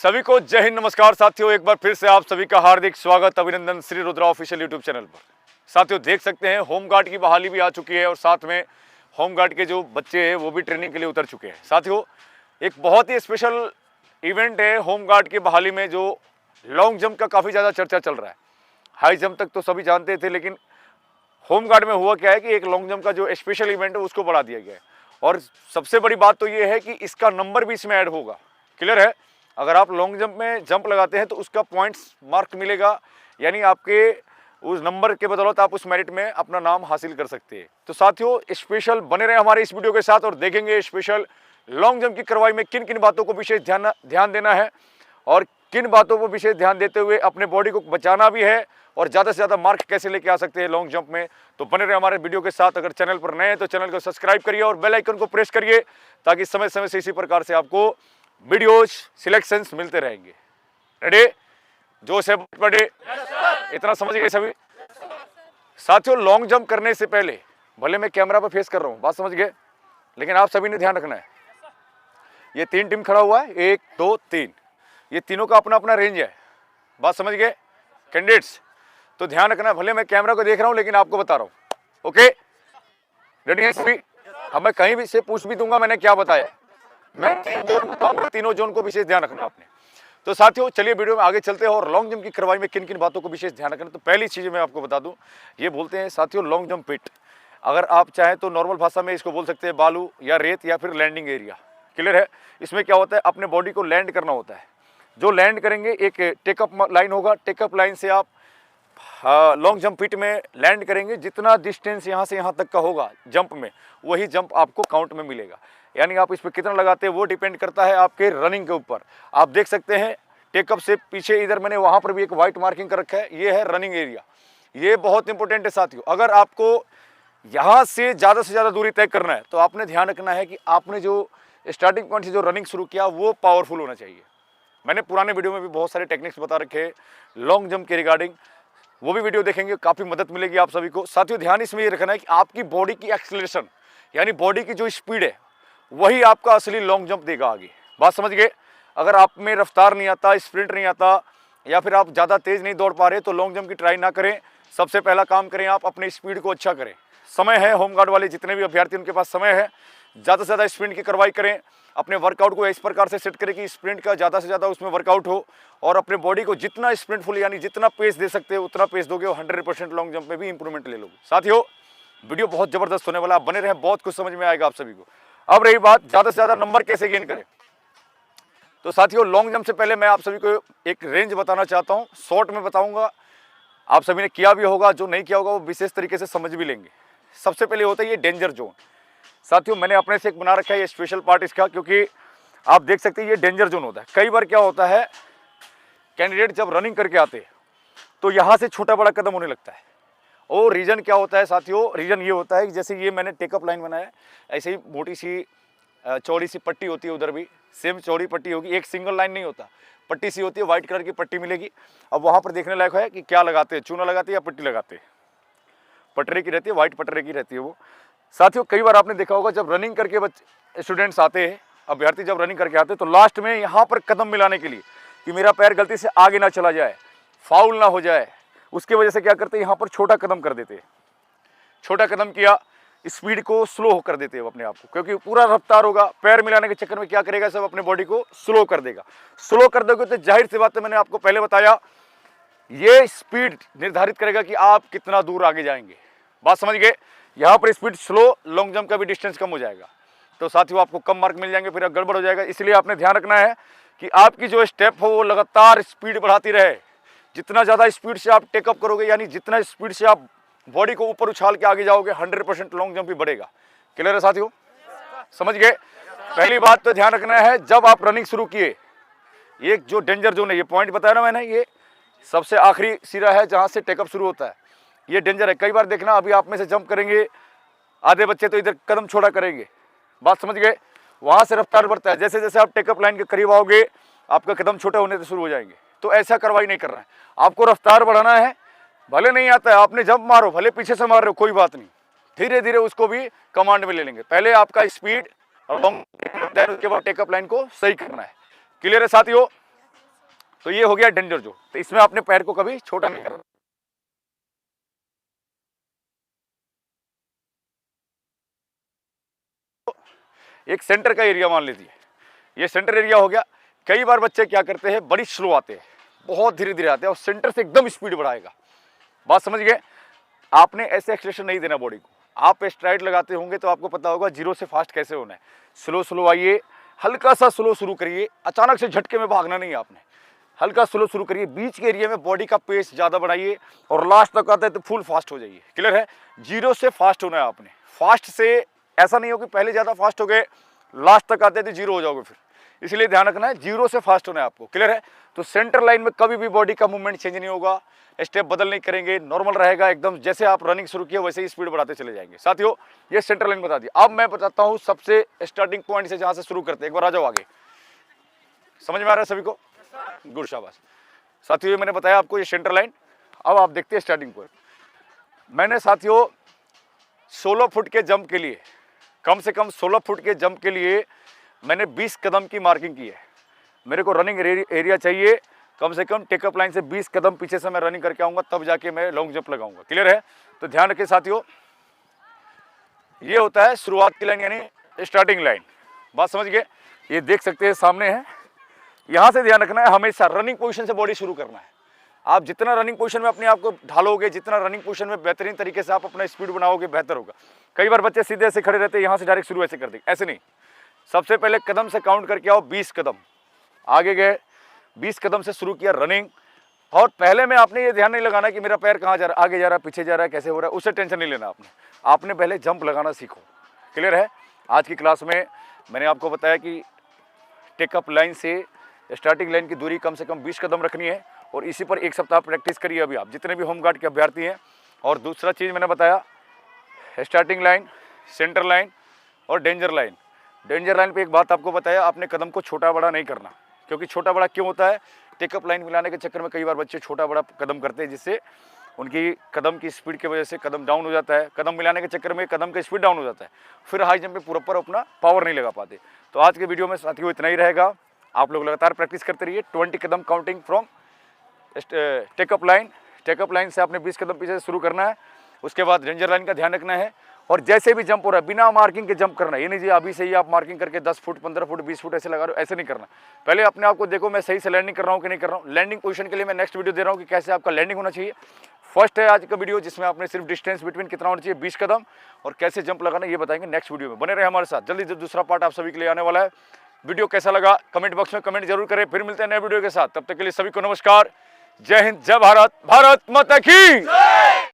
सभी को जय हिंद, नमस्कार साथियों। एक बार फिर से आप सभी का हार्दिक स्वागत, अभिनंदन Shri Rudra official YouTube channel पर। साथियों देख सकते हैं होमगार्ड की बहाली भी आ चुकी है और साथ में होमगार्ड के जो बच्चे हैं वो भी ट्रेनिंग के लिए उतर चुके हैं। साथियों एक बहुत ही स्पेशल इवेंट है होमगार्ड की बहाली में, जो लॉन्ग जंप का काफ़ी ज़्यादा चर्चा चल रहा है। हाई जंप तक तो सभी जानते थे, लेकिन होमगार्ड में हुआ क्या है कि एक लॉन्ग जंप का जो स्पेशल इवेंट है उसको बढ़ा दिया गया है। और सबसे बड़ी बात तो ये है कि इसका नंबर भी इसमें ऐड होगा। क्लियर है? अगर आप लॉन्ग जंप में जंप लगाते हैं तो उसका पॉइंट्स मार्क मिलेगा, यानी आपके उस नंबर के बदौलत आप उस मेरिट में अपना नाम हासिल कर सकते हैं। तो साथियों स्पेशल बने रहे हमारे इस वीडियो के साथ और देखेंगे स्पेशल लॉन्ग जंप की कार्रवाई में किन किन बातों को विशेष ध्यान देना है और किन बातों को विशेष ध्यान देते हुए अपने बॉडी को बचाना भी है और ज़्यादा से ज़्यादा मार्क कैसे लेके आ सकते हैं लॉन्ग जंप में। तो बने रहे हमारे वीडियो के साथ। अगर चैनल पर नए हैं तो चैनल को सब्सक्राइब करिए और बेल आइकन को प्रेस करिए, ताकि समय समय से इसी प्रकार से आपको वीडियोज सिलेक्शंस मिलते रहेंगे। रेडी? जोश है बड़े, इतना समझ गए सभी? साथियों लॉन्ग जंप करने से पहले, भले मैं कैमरा पर फेस कर रहा हूँ, बात समझ गए, लेकिन आप सभी ने ध्यान रखना है। ये 3 टीम खड़ा हुआ है, 1 2 3, ये तीनों का अपना अपना रेंज है। बात समझ गए कैंडिडेट्स? तो ध्यान रखना है। भले मैं कैमरा को देख रहा हूँ लेकिन आपको बता रहा हूँ। ओके रेडी है सभी? अब मैं कहीं भी से पूछ भी दूंगा मैंने क्या बताया, मैं तीनों जोन को विशेष ध्यान रखना आपने। तो साथियों चलिए वीडियो में आगे चलते हैं और लॉन्ग जंप की कार्रवाई में किन किन बातों को विशेष ध्यान रखना। तो पहली चीज मैं आपको बता दूं, ये बोलते हैं साथियों लॉन्ग जंप पिट। अगर आप चाहें तो नॉर्मल भाषा में इसको बोल सकते हैं बालू या रेत या फिर लैंडिंग एरिया। क्लियर है? इसमें क्या होता है, अपने बॉडी को लैंड करना होता है। जो लैंड करेंगे एक टेकअप लाइन होगा, टेकअप लाइन से आप लॉन्ग जंप पिट में लैंड करेंगे। जितना डिस्टेंस यहाँ से यहाँ तक का होगा जंप में, वही जंप आपको काउंट में मिलेगा। यानी आप इस पर कितना लगाते हैं वो डिपेंड करता है आपके रनिंग के ऊपर। आप देख सकते हैं टेकअप से पीछे इधर मैंने वहाँ पर भी एक वाइट मार्किंग कर रखा है, ये है रनिंग एरिया। ये बहुत इंपॉर्टेंट है साथियों। अगर आपको यहाँ से ज़्यादा दूरी तय करना है तो आपने ध्यान रखना है कि आपने जो स्टार्टिंग पॉइंट से जो रनिंग शुरू किया वो पावरफुल होना चाहिए। मैंने पुराने वीडियो में भी बहुत सारे टेक्निक्स बता रखे हैं लॉन्ग जंप के रिगार्डिंग, वो भी वीडियो देखेंगे, काफ़ी मदद मिलेगी आप सभी को। साथियों ध्यान इसमें ये रखना है कि आपकी बॉडी की एक्सेलरेशन, यानी बॉडी की जो स्पीड है, वही आपका असली लॉन्ग जंप देगा आगे। बात समझ गए? अगर आप में रफ्तार नहीं आता, स्प्रिंट नहीं आता, या फिर आप ज़्यादा तेज़ नहीं दौड़ पा रहे, तो लॉन्ग जंप की ट्राई ना करें। सबसे पहला काम करें आप अपने स्पीड को अच्छा करें। समय है, होमगार्ड वाले जितने भी अभ्यर्थी उनके पास समय है, ज़्यादा से ज़्यादा स्प्रिंट की कार्रवाई करें। अपने वर्कआउट को इस प्रकार से सेट करें कि स्प्रिंट का ज़्यादा से ज़्यादा उसमें वर्कआउट हो, और अपने बॉडी को जितना स्प्रिंटफुल यानी जितना पेस दे सकते हो उतना पेस दोगे, 100% लॉन्ग जंप में भी इंप्रूवमेंट ले लोगे। साथियों वीडियो बहुत ज़बरदस्त होने वाला, आप बने रहें, बहुत कुछ समझ में आएगा आप सभी को। अब रही बात ज़्यादा से ज़्यादा नंबर कैसे गेन करें, तो साथियों लॉन्ग जंप से पहले मैं आप सभी को एक रेंज बताना चाहता हूँ। शॉर्ट में बताऊँगा, आप सभी ने किया भी होगा, जो नहीं किया होगा वो विशेष तरीके से समझ भी लेंगे। सबसे पहले होता है ये डेंजर जोन। साथियों मैंने अपने से एक बना रखा है ये स्पेशल पार्ट इसका, क्योंकि आप देख सकते हैं ये डेंजर जोन होता है। कई बार क्या होता है, कैंडिडेट जब रनिंग करके आते हैं तो यहाँ से छोटा बड़ा कदम होने लगता है। और रीज़न क्या होता है साथियों, रीज़न ये होता है कि जैसे ये मैंने टेकअप लाइन बनाया है, ऐसे ही मोटी सी चौड़ी सी पट्टी होती है, उधर भी सेम चौड़ी पट्टी होगी, एक सिंगल लाइन नहीं होता, पट्टी सी होती है, वाइट कलर की पट्टी मिलेगी। अब वहाँ पर देखने लायक है कि क्या लगाते हैं, चूना लगाते हैं या पट्टी लगाते हैं। पटरे की रहती है, वाइट पटरे की रहती है वो। साथियों कई बार आपने देखा होगा जब रनिंग करके बच्चे स्टूडेंट्स आते हैं, अभ्यर्थी जब रनिंग करके आते हैं, तो लास्ट में यहाँ पर कदम मिलाने के लिए कि मेरा पैर गलती से आगे ना चला जाए, फाउल ना हो जाए, उसकी वजह से क्या करते हैं यहाँ पर छोटा कदम कर देते हैं। छोटा कदम किया, स्पीड को स्लो कर देते हैं अपने आप को, क्योंकि पूरा रफ्तार होगा, पैर मिलाने के चक्कर में क्या करेगा, सब अपने बॉडी को स्लो कर देगा। स्लो कर दोगे तो जाहिर सी बात है, मैंने आपको पहले बताया, ये स्पीड निर्धारित करेगा कि आप कितना दूर आगे जाएंगे। बात समझ गए? यहाँ पर स्पीड स्लो, लॉन्ग जंप का भी डिस्टेंस कम हो जाएगा, तो साथियों आपको कम मार्क मिल जाएंगे, फिर गड़बड़ हो जाएगा। इसलिए आपने ध्यान रखना है कि आपकी जो स्टेप हो वो लगातार स्पीड बढ़ाती रहे। जितना ज़्यादा स्पीड से आप टेकअप करोगे, यानी जितना स्पीड से आप बॉडी को ऊपर उछाल के आगे जाओगे, 100% लॉन्ग जंप भी बढ़ेगा। क्लियर है साथियों? समझ गए? पहली बात तो ध्यान रखना है, जब आप रनिंग शुरू किए, एक जो डेंजर जोन है, ये पॉइंट बताया ना मैंने, ये सबसे आखिरी सिरा है जहाँ से टेकअप शुरू होता है, ये डेंजर है। कई बार देखना, अभी आप में से जंप करेंगे आधे बच्चे तो इधर कदम छोड़ा करेंगे। बात समझ गए? वहाँ से रफ्तार बढ़ता है, जैसे जैसे आप टेकअप लाइन के करीब आओगे आपका कदम छोटे होने से शुरू हो जाएंगे। तो ऐसा कार्रवाई नहीं करना है, आपको रफ्तार बढ़ाना है। भले नहीं आता है, आपने जंप मारो, भले पीछे से मार रहे हो, कोई बात नहीं, धीरे धीरे उसको भी कमांड में ले लेंगे। पहले आपका स्पीड और लॉन्ग, उसके बाद टेकअप लाइन को सही करना है। क्लियर है साथियों? तो ये हो गया डेंजर जोन। तो इसमें अपने पैर को कभी छोटा नहीं करना। एक सेंटर का एरिया मान लीजिए, ये सेंटर एरिया हो गया। कई बार बच्चे क्या करते हैं, बड़ी स्लो आते हैं, बहुत धीरे धीरे आते हैं और सेंटर से एकदम स्पीड बढ़ाएगा। बात समझ गए? आपने ऐसे एक्सेलेरेशन नहीं देना बॉडी को। आप स्ट्राइड लगाते होंगे तो आपको पता होगा जीरो से फास्ट कैसे होना है। स्लो स्लो आइए, हल्का सा स्लो शुरू करिए, अचानक से झटके में भागना नहीं है आपने। हल्का स्लो शुरू करिए, बीच के एरिया में बॉडी का पेस ज़्यादा बढ़ाइए और लास्ट तक आते हैं तो फुल फास्ट हो जाइए। क्लियर है? जीरो से फास्ट होना है आपने। फास्ट से ऐसा नहीं हो कि पहले ज़्यादा फास्ट हो गए, लास्ट तक आते तो जीरो हो जाओगे फिर। इसलिए ध्यान रखना है, जीरो से फास्ट होना है आपको। क्लियर है? तो सेंटर लाइन में कभी भी बॉडी का मूवमेंट चेंज नहीं होगा, स्टेप बदल नहीं करेंगे, नॉर्मल रहेगा एकदम। जैसे आप रनिंग शुरू किए वैसे ही स्पीड बढ़ाते चले जाएंगे। साथियों, ये सेंटर लाइन बता दिया। अब मैं बताता हूँ सबसे स्टार्टिंग पॉइंट से, जहाँ से शुरू करते हैं। एक बार आ जाओ आगे। समझ में आ रहा है सभी को? गुड, शाबाश। साथियों, मैंने बताया आपको ये सेंटर लाइन। अब आप देखते हैं स्टार्टिंग पॉइंट। मैंने साथियों 16 फुट के जंप के लिए, कम से कम 16 फुट के जंप के लिए मैंने 20 कदम की मार्किंग की है। मेरे को रनिंग एरिया चाहिए कम से कम टेकअप लाइन से 20 कदम पीछे से मैं रनिंग करके आऊँगा, तब जाके मैं लॉन्ग जंप लगाऊंगा। क्लियर है? तो ध्यान रखिए साथियों, ये होता है शुरुआत की लाइन यानी स्टार्टिंग लाइन। बात समझ गए? ये देख सकते हैं सामने है। यहाँ से ध्यान रखना है, हमेशा रनिंग पोजीशन से बॉडी शुरू करना है। आप जितना रनिंग पोजीशन में अपने आप को ढालोगे, जितना रनिंग पोजीशन में बेहतरीन तरीके से आप अपना स्पीड बनाओगे, बेहतर होगा। कई बार बच्चे सीधे ऐसे खड़े रहते हैं, यहाँ से डायरेक्ट शुरू ऐसे कर देंगे, ऐसे नहीं। सबसे पहले कदम से काउंट करके आओ, 20 कदम आगे गए, 20 कदम से शुरू किया रनिंग। और पहले में आपने ये ध्यान नहीं लगाना कि मेरा पैर कहाँ जा रहा है, आगे जा रहा है, पीछे जा रहा है, कैसे हो रहा है, उससे टेंशन नहीं लेना आपने। आपने पहले जंप लगाना सीखो। क्लियर है? आज की क्लास में मैंने आपको बताया कि टेकअप लाइन से स्टार्टिंग लाइन की दूरी कम से कम 20 कदम रखनी है और इसी पर एक सप्ताह प्रैक्टिस करिए अभी आप, जितने भी होमगार्ड के अभ्यर्थी हैं। और दूसरा चीज़ मैंने बताया, स्टार्टिंग लाइन, सेंटर लाइन और डेंजर लाइन। डेंजर लाइन पे एक बात आपको बताया, आपने कदम को छोटा बड़ा नहीं करना। क्योंकि छोटा बड़ा क्यों होता है? टेकअप लाइन मिलाने के चक्कर में कई बार बच्चे छोटा बड़ा कदम करते हैं, जिससे उनकी कदम की स्पीड की वजह से कदम डाउन हो जाता है। कदम मिलाने के चक्कर में कदम का स्पीड डाउन हो जाता है, फिर हाई जंप पे प्रॉपर अपना पावर नहीं लगा पाते। तो आज के वीडियो में साथियों इतना ही रहेगा। आप लोग लगातार प्रैक्टिस करते रहिए। 20 कदम counting from take up line. Take up line से आपने 20 कदम पीछे से शुरू करना है। उसके बाद रेंजर लाइन का ध्यान रखना है। और जैसे भी जंप हो रहा है बिना मार्किंग के जंप करना है। ये नहीं जी अभी से ही आप मार्किंग करके 10 फुट 15 फुट 20 फुट ऐसे लगा रहे हो, ऐसे नहीं करना। पहले अपने आप को देखो, मैं सही से लैंडिंग कर रहा हूँ कि नहीं कर रहा हूँ। लैंडिंग पोजीशन के लिए मैं नेक्स्ट वीडियो दे रहा हूँ कि कैसे आपका लैंडिंग होना चाहिए। फर्स्ट है आज का वीडियो, जिसमें आपने सिर्फ डिस्टेंस बिटवीन कितना होना चाहिए 20 कदम, और कैसे जंप लगाना ये बताएंगे नेक्स्ट वीडियो में। बने रहे हमारे साथ। जल्दी दूसरा पार्ट आप सभी के लिए आने वाला है। वीडियो कैसा लगा कमेंट बॉक्स में कमेंट जरूर करें। फिर मिलते हैं नए वीडियो के साथ, तब तक के लिए सभी को नमस्कार। जय हिंद, जय भारत, भारत माता की।